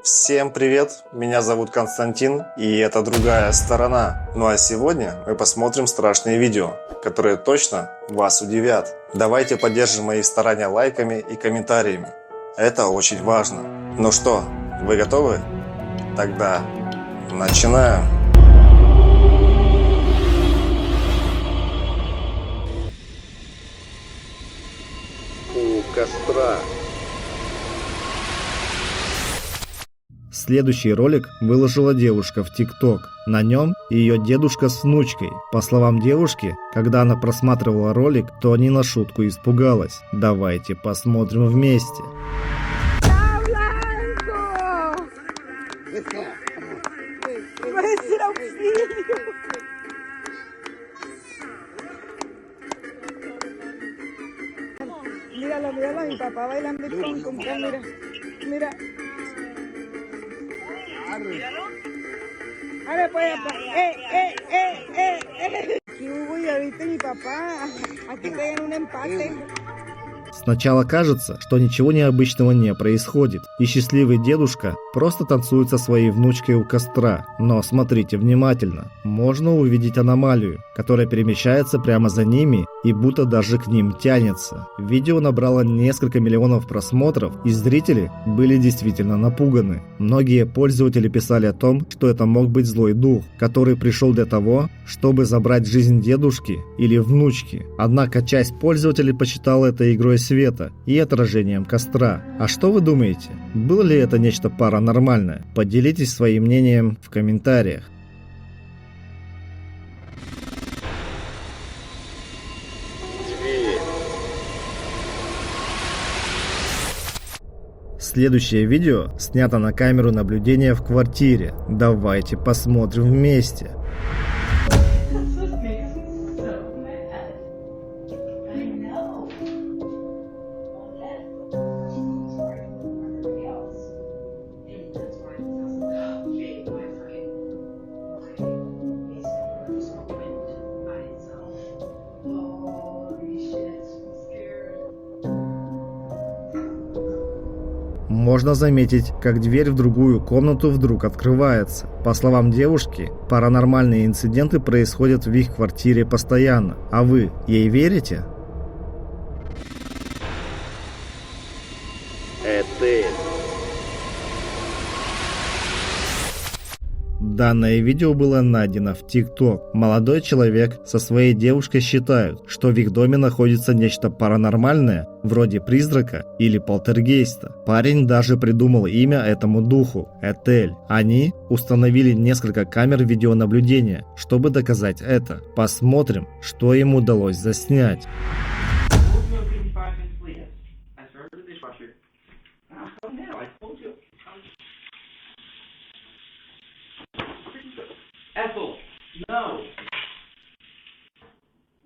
Всем привет, меня зовут Константин, и это другая сторона. Ну а сегодня мы посмотрим страшные видео, которые точно вас удивят. Давайте поддержим мои старания лайками и комментариями. Это очень важно. Ну что, вы готовы? Тогда начинаем. У костра. Следующий ролик выложила девушка в ТикТок. На нем ее дедушка с внучкой. По словам девушки, когда она просматривала ролик, то не на шутку испугалась. Давайте посмотрим вместе. Míralo, míralo, mi papá bailando el con mira, mira. Ahora pues, ¿Qué hubo? Y ahorita mi papá, aquí traen un empate. Сначала кажется, что ничего необычного не происходит, и счастливый дедушка просто танцует со своей внучкой у костра. Но смотрите внимательно, можно увидеть аномалию, которая перемещается прямо за ними и будто даже к ним тянется. Видео набрало несколько миллионов просмотров, и зрители были действительно напуганы. Многие пользователи писали о том, что это мог быть злой дух, который пришел для того, чтобы забрать жизнь дедушки или внучки. Однако часть пользователей посчитала это игрой света и отражением костра. А что вы думаете? Было ли это нечто паранормальное? Поделитесь своим мнением в комментариях. Следующее видео снято на камеру наблюдения в квартире. Давайте посмотрим вместе. Можно заметить, как дверь в другую комнату вдруг открывается. По словам девушки, паранормальные инциденты происходят в их квартире постоянно. А вы ей верите? Этель. Данное видео было найдено в ТикТок. Молодой человек со своей девушкой считают, что в их доме находится нечто паранормальное, вроде призрака или полтергейста. Парень даже придумал имя этому духу – Этель. Они установили несколько камер видеонаблюдения, чтобы доказать это. Посмотрим, что им удалось заснять. Ethel, no.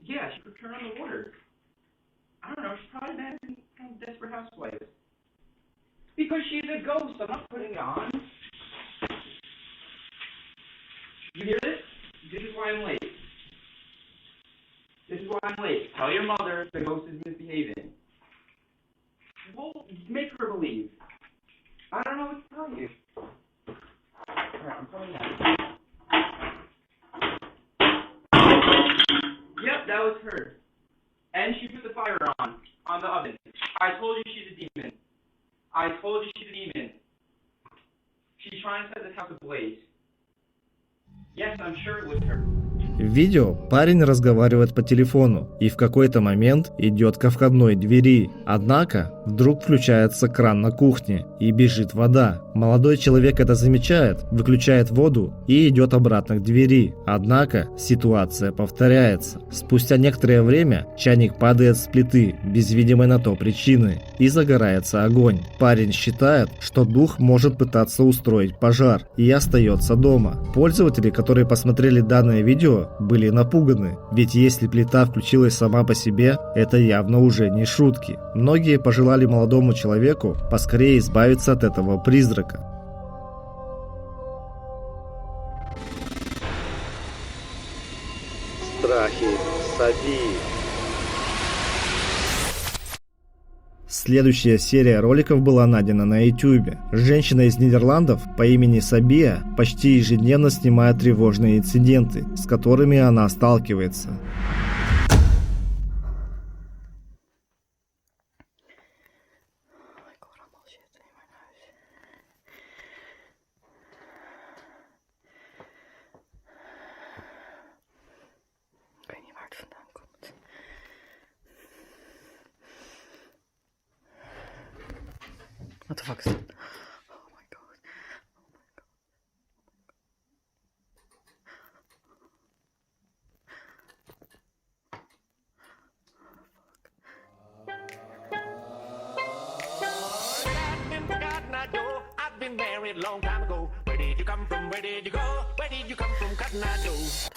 Yeah, she could turn on the water. I don't know, she's probably mad at some Desperate Housewives. Because she's a ghost, I'm not putting it on. You hear this? This is why I'm late. This is why I'm late. Tell your mother the ghost is misbehaving. Well, make her believe. I don't know what to tell you. Alright, I'm coming now. Yep, that was her. And she put the fire on the oven. I told you she's a demon. I told you she's a demon. She's trying to set this house ablaze. Yes, I'm sure it was her. В видео парень разговаривает по телефону и в какой-то момент идет ко входной двери. Однако вдруг включается кран на кухне и бежит вода. Молодой человек это замечает, выключает воду и идет обратно к двери. Однако ситуация повторяется. Спустя некоторое время чайник падает с плиты без видимой на то причины и загорается огонь. Парень считает, что дух может пытаться устроить пожар и остается дома. Пользователи, которые посмотрели данное видео, были напуганы, ведь если плита включилась сама по себе, это явно уже не шутки. Многие пожелали молодому человеку поскорее избавиться от этого призрака. Страхи Сади. Следующая серия роликов была найдена на YouTube. Женщина из Нидерландов по имени Сабия почти ежедневно снимает тревожные инциденты, с которыми она сталкивается. What the fuck is that? Oh my god. I've been married a long time ago. Where did you come from? Where did you go? Where did you come from, Cotton Eye Joe?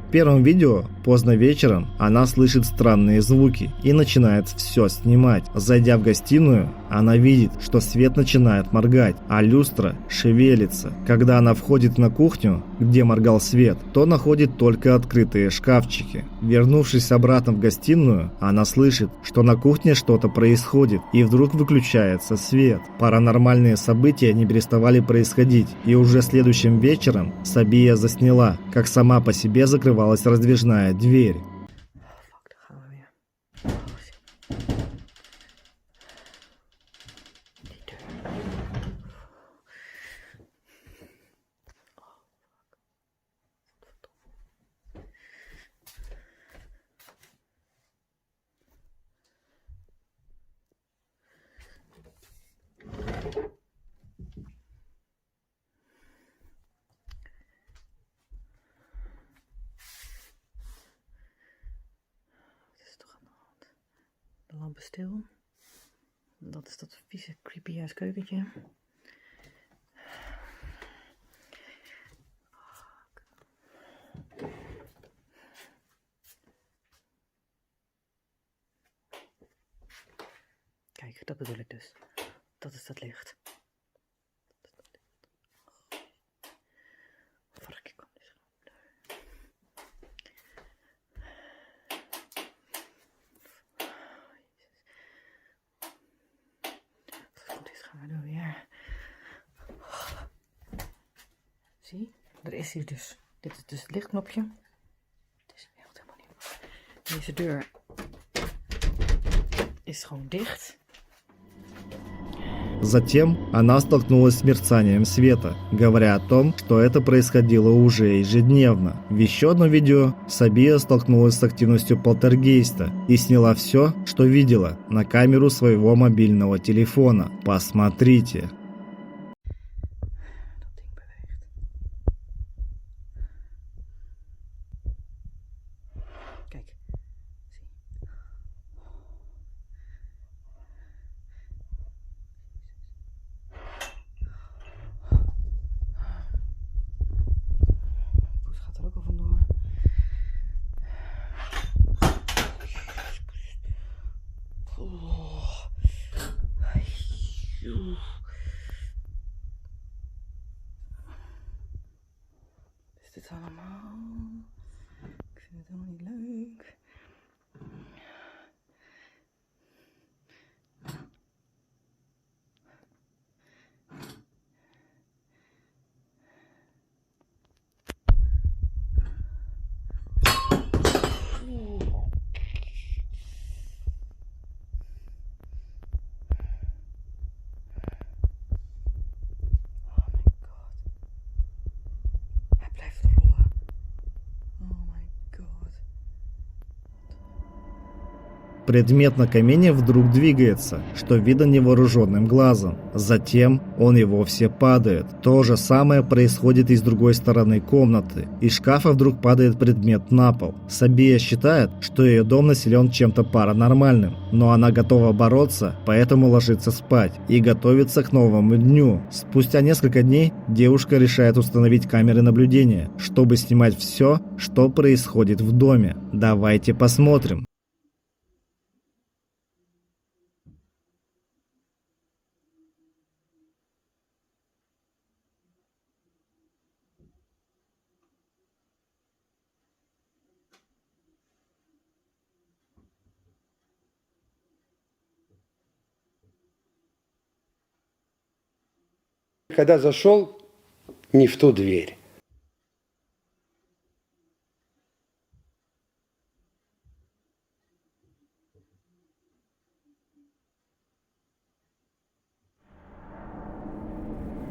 В первом видео, поздно вечером, она слышит странные звуки и начинает все снимать. Зайдя в гостиную, она видит, что свет начинает моргать, а люстра шевелится. Когда она входит на кухню, где моргал свет, то находит только открытые шкафчики. Вернувшись обратно в гостиную, она слышит, что на кухне что-то происходит, и вдруг выключается свет. Паранормальные события не переставали происходить, и уже следующим вечером Сабия засняла, как сама по себе закрывалась раздвижная дверь. De lamp is stil. Dat is dat vieze, creepy ass keukentje. Kijk, dat bedoel ik dus. Dat is dat licht. Varkje kwam dus. Dit gaan we doen weer. Zie, er is hier dus. Dit is dus het lichtknopje. Het is helemaal niet. Deze deur is gewoon dicht. Затем она столкнулась с мерцанием света, говоря о том, что это происходило уже ежедневно. В еще одном видео Сабия столкнулась с активностью полтергейста и сняла все, что видела, на камеру своего мобильного телефона. Посмотрите. Kijk, zie. Poes gaat er ook al vandoor. Is dit allemaal? Ik vind het helemaal niet leuk. Hij blijft rollen. Oh my god. Предмет на камине вдруг двигается, что видно невооруженным глазом. Затем он и вовсе падает. То же самое происходит и с другой стороны комнаты. Из шкафа вдруг падает предмет на пол. Сабия считает, что ее дом населен чем-то паранормальным, но она готова бороться, поэтому ложится спать и готовится к новому дню. Спустя несколько дней девушка решает установить камеры наблюдения, чтобы снимать все, что происходит в доме. Давайте посмотрим. Когда зашел не в ту дверь.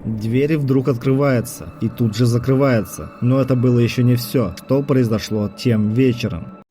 Дверь вдруг открывается и тут же закрывается. Но это было еще не все, что произошло тем вечером.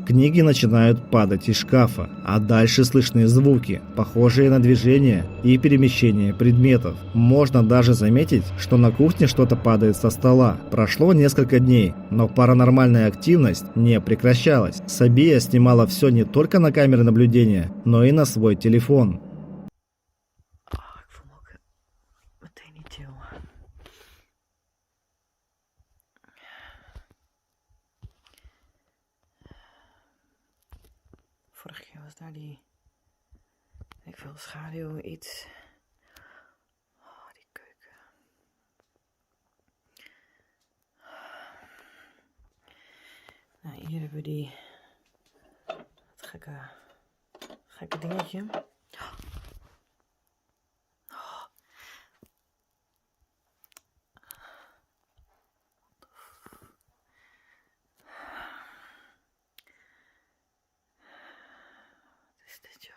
Книги начинают падать из шкафа, а дальше слышны звуки, похожие на движение и перемещение предметов. Можно даже заметить, что на кухне что-то падает со стола. Прошло несколько дней, но паранормальная активность не прекращалась. Сабия снимала все не только на камеры наблюдения, но и на свой телефон. Ik voel me ook meteen niet chill. Vorige keer was daar die, ik veel, schaduw, iets. Oh, die keuken. Nou, hier hebben we die, dat gekke dingetje. Wat is dit, joh?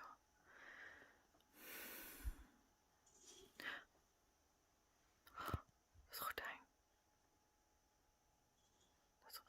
Het gordijn. Wat de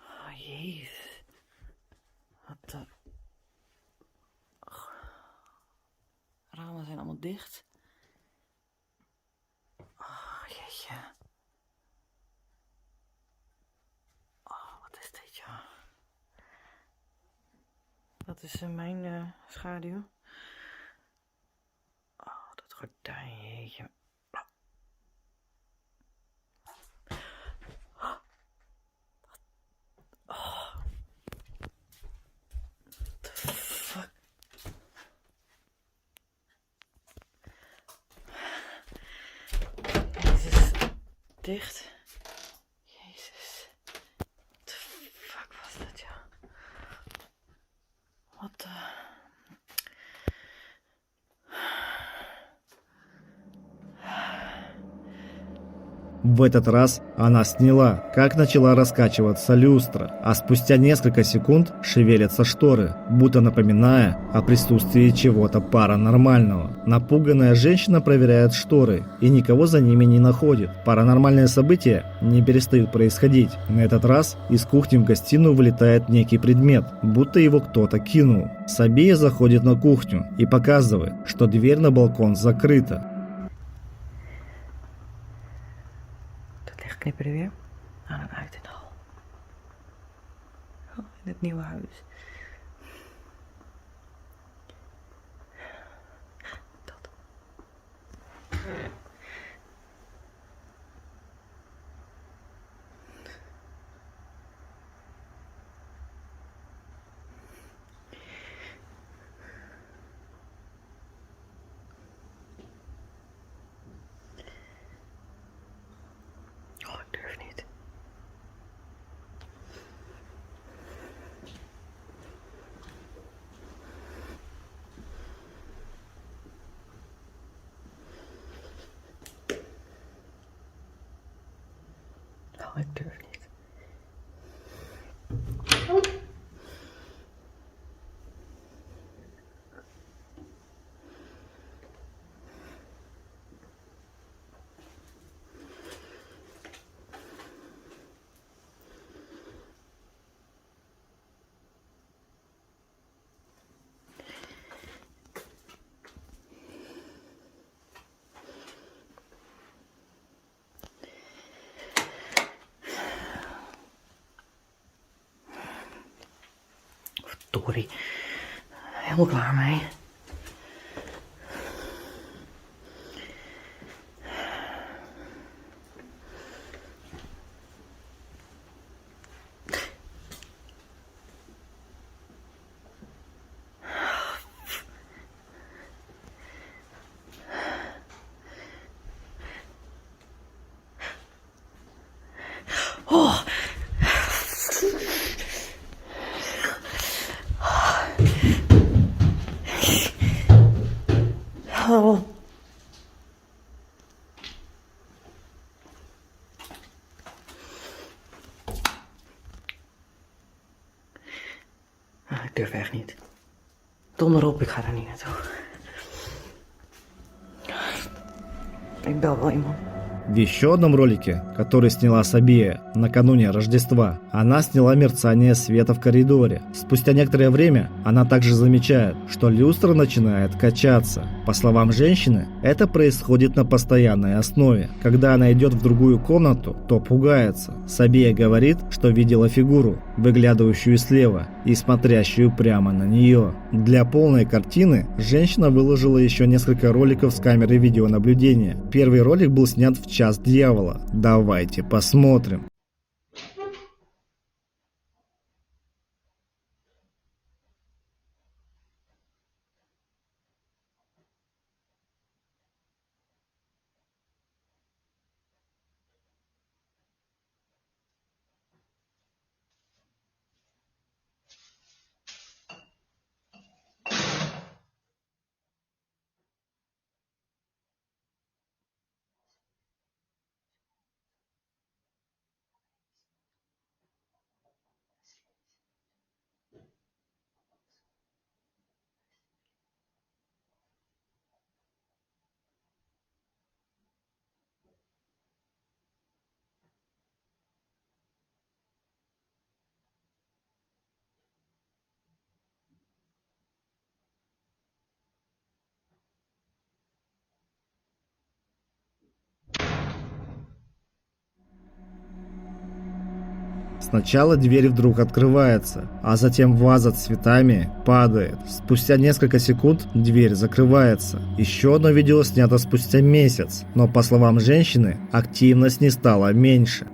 Oh, jezus. Wat de... Ramen zijn allemaal dicht. Oh, jeetje. Oh, wat is dit, joh? Dat is mijn schaduw. Oh, dat gordijn, jeetje. Oh. What the fuck? Jezus, dicht. Jezus. What the fuck was dat, ja? Wat de... В этот раз она сняла, как начала раскачиваться люстра, а спустя несколько секунд шевелятся шторы, будто напоминая о присутствии чего-то паранормального. Напуганная женщина проверяет шторы и никого за ними не находит. Паранормальные события не перестают происходить. На этот раз из кухни в гостиную вылетает некий предмет, будто его кто-то кинул. Сабия заходит на кухню и показывает, что дверь на балкон закрыта. Dat lichtknipper weer aan en uit in de hal. Oh, in het nieuwe huis. Dat. Oh, ik durf niet. Oh, ik durf niet. Verdorie. Helemaal klaar mee. Oh. Oh. Ik durf echt niet. Donder op, ik ga er niet naartoe. Ik bel wel iemand. В еще одном ролике, который сняла Сабия накануне Рождества, она сняла мерцание света в коридоре. Спустя некоторое время она также замечает, что люстра начинает качаться. По словам женщины, это происходит на постоянной основе. Когда она идет в другую комнату, то пугается. Сабия говорит, что видела фигуру, выглядывающую слева и смотрящую прямо на нее. Для полной картины женщина выложила еще несколько роликов с камеры видеонаблюдения. Первый ролик был снят в час дьявола. Давайте посмотрим. Сначала дверь вдруг открывается, а затем ваза с цветами падает. Спустя несколько секунд дверь закрывается. Еще одно видео снято спустя месяц, но по словам женщины, активность не стала меньше.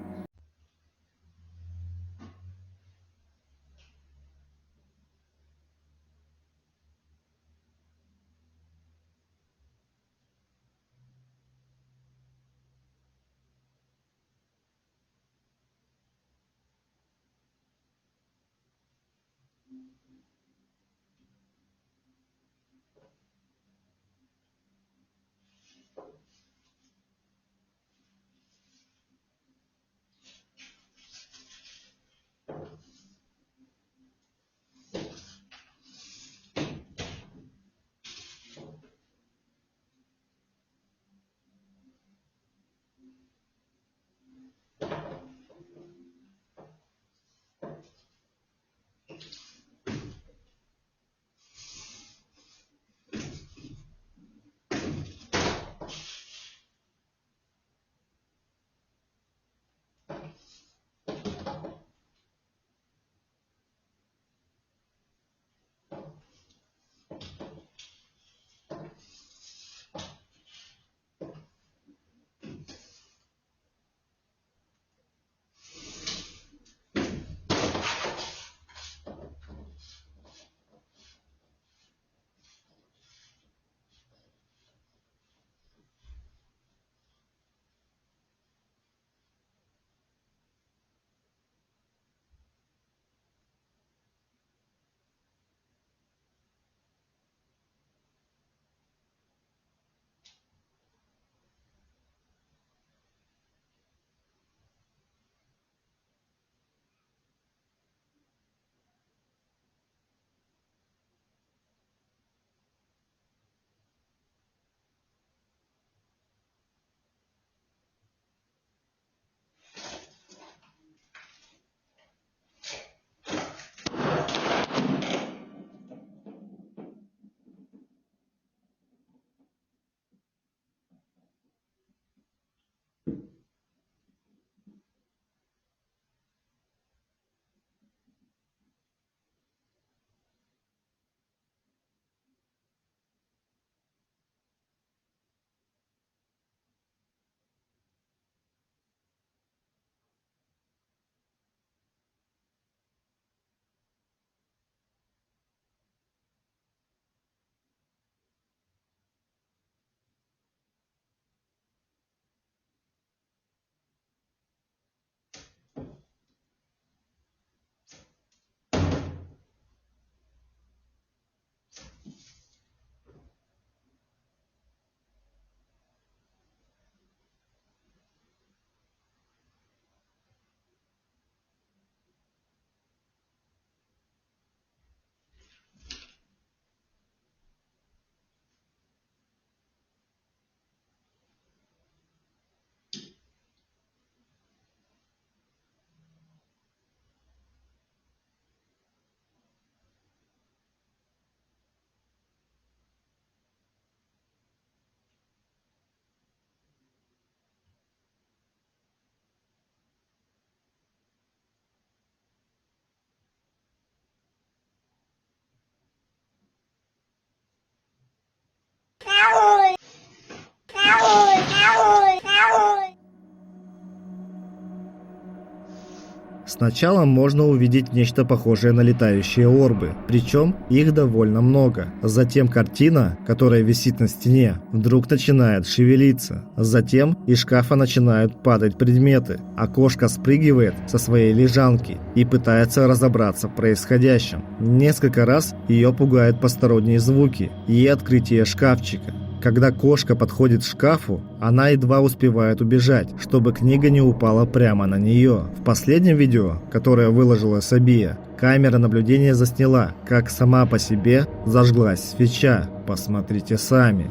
Сначала можно увидеть нечто похожее на летающие орбы, причем их довольно много. Затем картина, которая висит на стене, вдруг начинает шевелиться. Затем из шкафа начинают падать предметы, а кошка спрыгивает со своей лежанки и пытается разобраться в происходящем. Несколько раз ее пугают посторонние звуки и открытие шкафчика. Когда кошка подходит к шкафу, она едва успевает убежать, чтобы книга не упала прямо на нее. В последнем видео, которое выложила Сабия, камера наблюдения засняла, как сама по себе зажглась свеча. Посмотрите сами.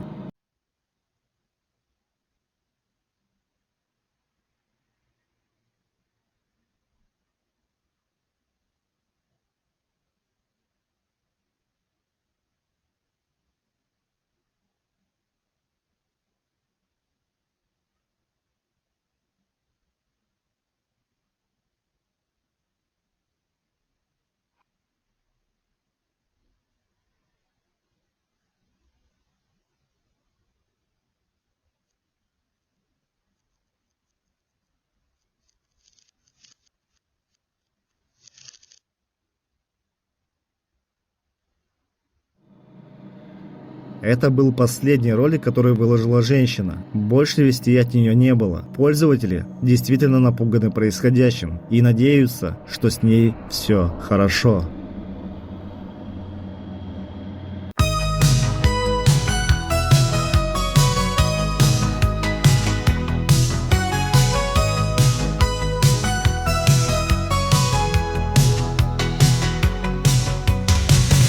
Это был последний ролик, который выложила женщина. Больше вестей от нее не было. Пользователи действительно напуганы происходящим и надеются, что с ней все хорошо.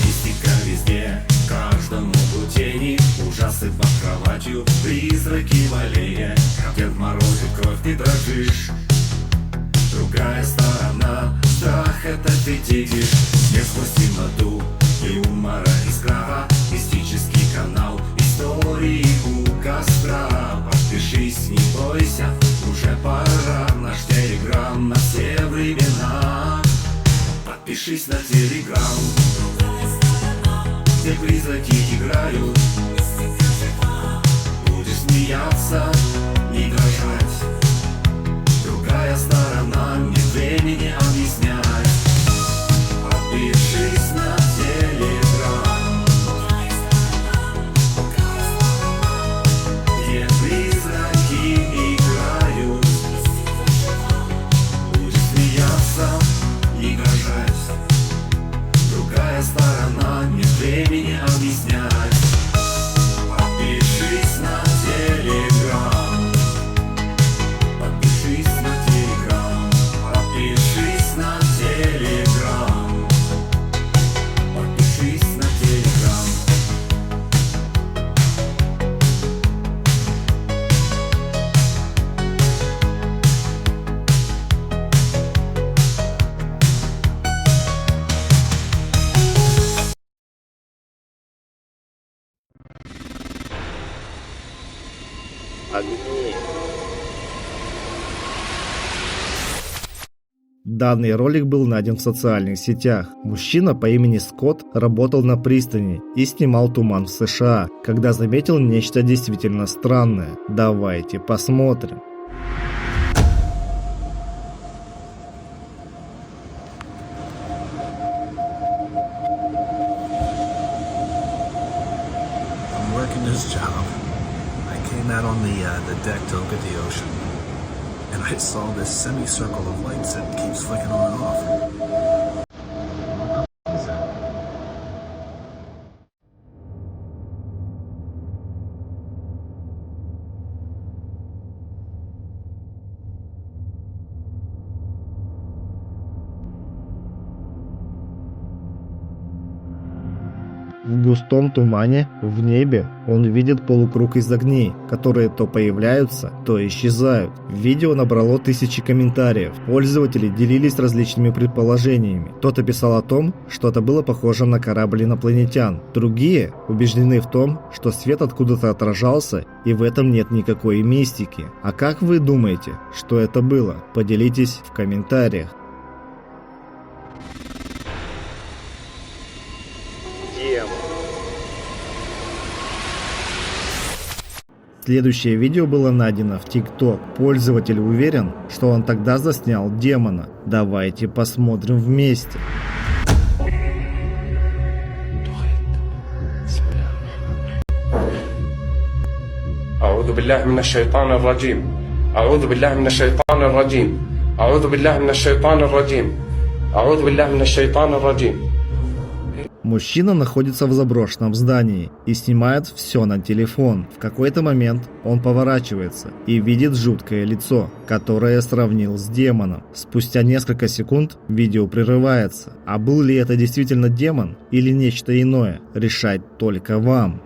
Мистика везде, каждому тени, ужасы под кроватью, призраки в аллее. Дед морозит кровь, ты дрожишь. Другая сторона, страх это ты видишь. Снег сквозь темноту и умора искра. Мистический канал, истории у костра. Подпишись, не бойся, уже пора. Наш телеграм на все времена. Подпишись на телеграм, где призраки играют. Будешь смеяться, не дрожать. Другая сторона, нет времени объяснять. Подпишись на телеграм, где призраки играют. Будешь смеяться, не дрожать. Другая сторона, нет времени объяснять. Подпишись на телеграм. Подпишись на телеграм. Подпишись на телеграм. Подпишись на телеграм. Данный ролик был найден в социальных сетях. Мужчина по имени Скотт работал на пристани и снимал туман в США, когда заметил нечто действительно странное. Давайте посмотрим. I'm working this job. I came out on the deck to look at the ocean, and I saw this semicircle of lights that keeps flicking on and off. What is that? В густом тумане, в небе, он видит полукруг из огней, которые то появляются, то исчезают. Видео набрало тысячи комментариев. Пользователи делились различными предположениями. Кто-то писал о том, что это было похоже на корабль инопланетян. Другие убеждены в том, что свет откуда-то отражался, и в этом нет никакой мистики. А как вы думаете, что это было? Поделитесь в комментариях. Следующее видео было найдено в TikTok. Пользователь уверен, что он тогда заснял демона. Давайте посмотрим вместе. أعوذ بالله من الشيطان الرجيم أعوذ بالله من الشيطان الرجيم أعوذ بالله من الشيطان الرجيم أعوذ بالله من الشيطان الرجيم. Мужчина находится в заброшенном здании и снимает все на телефон. В какой-то момент он поворачивается и видит жуткое лицо, которое сравнил с демоном. Спустя несколько секунд видео прерывается. А был ли это действительно демон или нечто иное, решать только вам.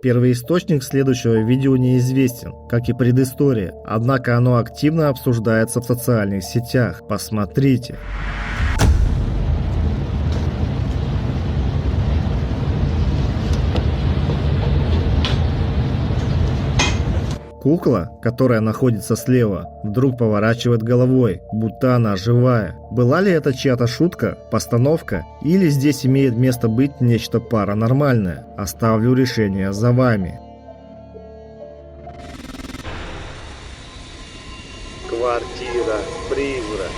Первоисточник следующего видео неизвестен, как и предыстория, однако оно активно обсуждается в социальных сетях. Посмотрите. Кукла, которая находится слева, вдруг поворачивает головой, будто она живая. Была ли это чья-то шутка, постановка, или здесь имеет место быть нечто паранормальное? Оставлю решение за вами. Квартира-призрак.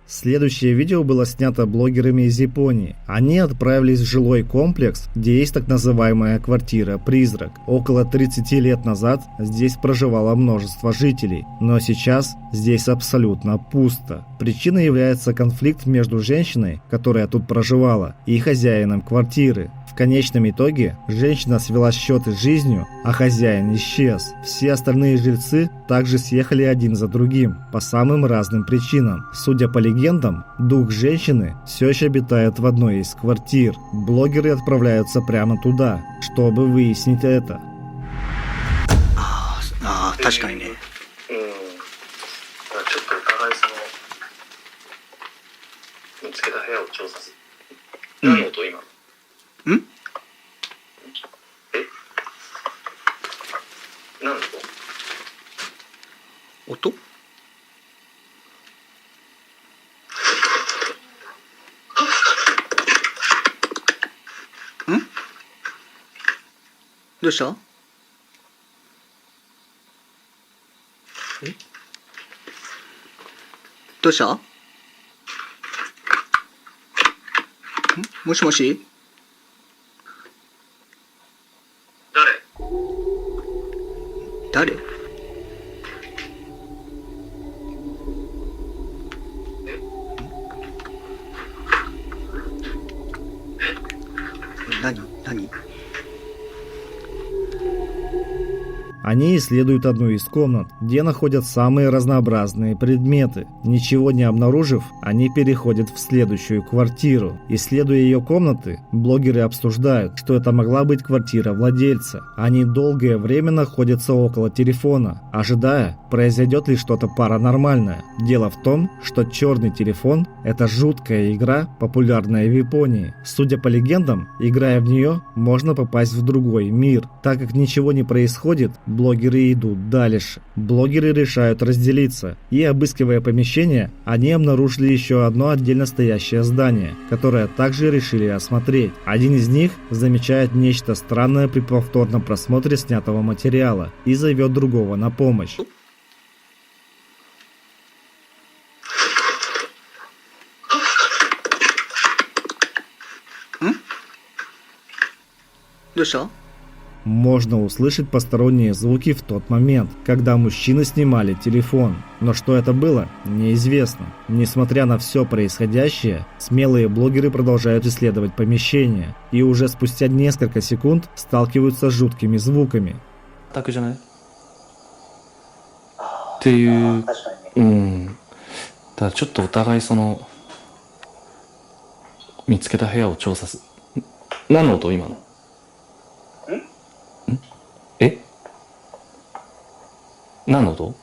Следующее видео было снято блогерами из Японии. Они отправились в жилой комплекс, где есть так называемая квартира-призрак. Около 30 лет назад здесь проживало множество жителей, но сейчас здесь абсолютно пусто. Причиной является конфликт между женщиной, которая тут проживала, и хозяином квартиры. В конечном итоге женщина свела счеты с жизнью, а хозяин исчез. Все остальные жильцы также съехали один за другим по самым разным причинам. Судя по легендам, дух женщины все еще обитает в одной из квартир. Блогеры отправляются прямо туда, чтобы выяснить это. 確かにね。ちょっとお互いその見つけた部屋を調査する。何の音今の？ん？え？何の音？音？ん？どうした？え？どうした？ん？もしもし？誰？何？ Они исследуют одну из комнат, где находят самые разнообразные предметы. Ничего не обнаружив, они переходят в следующую квартиру. Исследуя ее комнаты, блогеры обсуждают, что это могла быть квартира владельца. Они долгое время находятся около телефона, ожидая, произойдет ли что-то паранормальное. Дело в том, что черный телефон – это жуткая игра, популярная в Японии. Судя по легендам, играя в нее, можно попасть в другой мир. Так как ничего не происходит, блогеры идут дальше. Блогеры решают разделиться, и, обыскивая помещение, они обнаружили еще одно отдельно стоящее здание, которое также решили осмотреть. Один из них замечает нечто странное при повторном просмотре снятого материала и зовет другого на помощь. Можно услышать посторонние звуки в тот момент, когда мужчины снимали телефон. Но что это было, неизвестно. Несмотря на все происходящее, смелые блогеры продолжают исследовать помещение. И уже спустя несколько секунд сталкиваются с жуткими звуками. Так же,っていう、だちょっとお互いその見つけた部屋を調査す。何の音今の？え？何の音？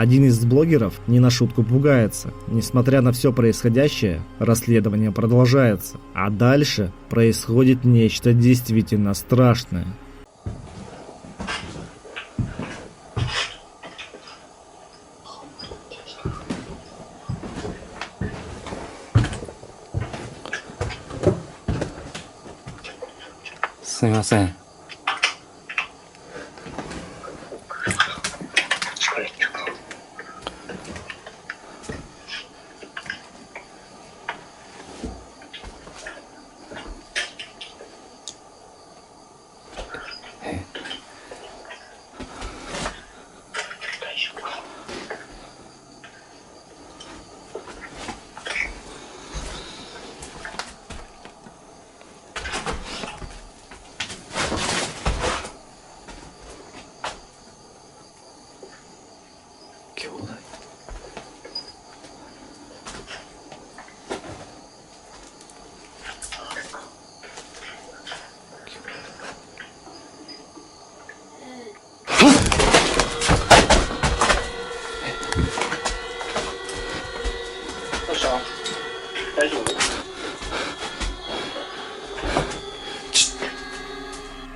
Один из блогеров не на шутку пугается. Несмотря на все происходящее, расследование продолжается. А дальше происходит нечто действительно страшное. Сэмиасен.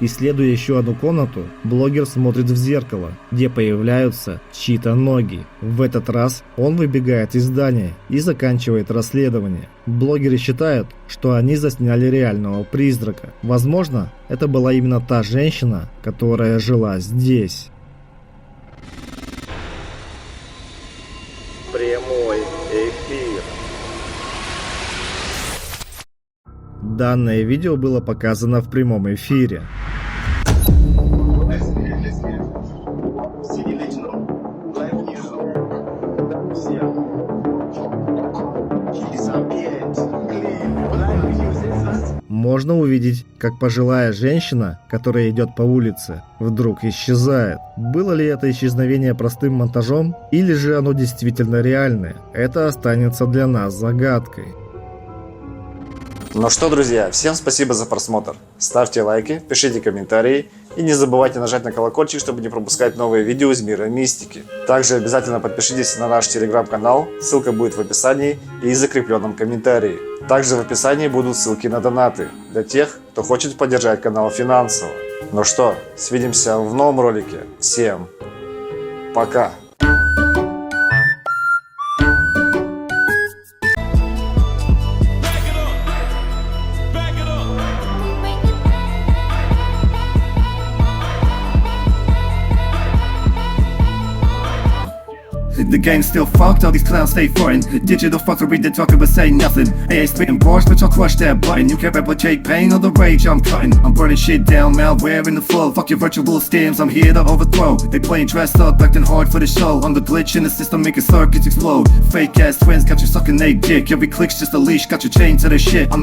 Исследуя еще одну комнату, блогер смотрит в зеркало, где появляются чьи-то ноги. В этот раз он выбегает из здания и заканчивает расследование. Блогеры считают, что они засняли реального призрака. Возможно, это была именно та женщина, которая жила здесь. Прямой эфир. Данное видео было показано в прямом эфире. Можно увидеть, как пожилая женщина, которая идет по улице, вдруг исчезает. Было ли это исчезновение простым монтажом, или же оно действительно реальное? Это останется для нас загадкой. Ну что, друзья, всем спасибо за просмотр. Ставьте лайки, пишите комментарии и не забывайте нажать на колокольчик, чтобы не пропускать новые видео из мира мистики. Также обязательно подпишитесь на наш телеграм-канал, ссылка будет в описании и закрепленном комментарии. Также в описании будут ссылки на донаты для тех, кто хочет поддержать канал финансово. Ну что, свидимся в новом ролике. Всем пока! The game's still fucked, all these clowns stay foreign. Digital fuckery, they talking but say nothing. AA spitting bars, but y'all crush that button. You can't replicate pain or the rage I'm cutting. I'm burning shit down, malware in the flow. Fuck your virtual scams, I'm here to overthrow. They playing dressed up, acting hard for the show. I'm the glitch in the system, making circuits explode. Fake ass twins got you sucking they dick. Every click's just a leash, got you chained to the shit. I'm the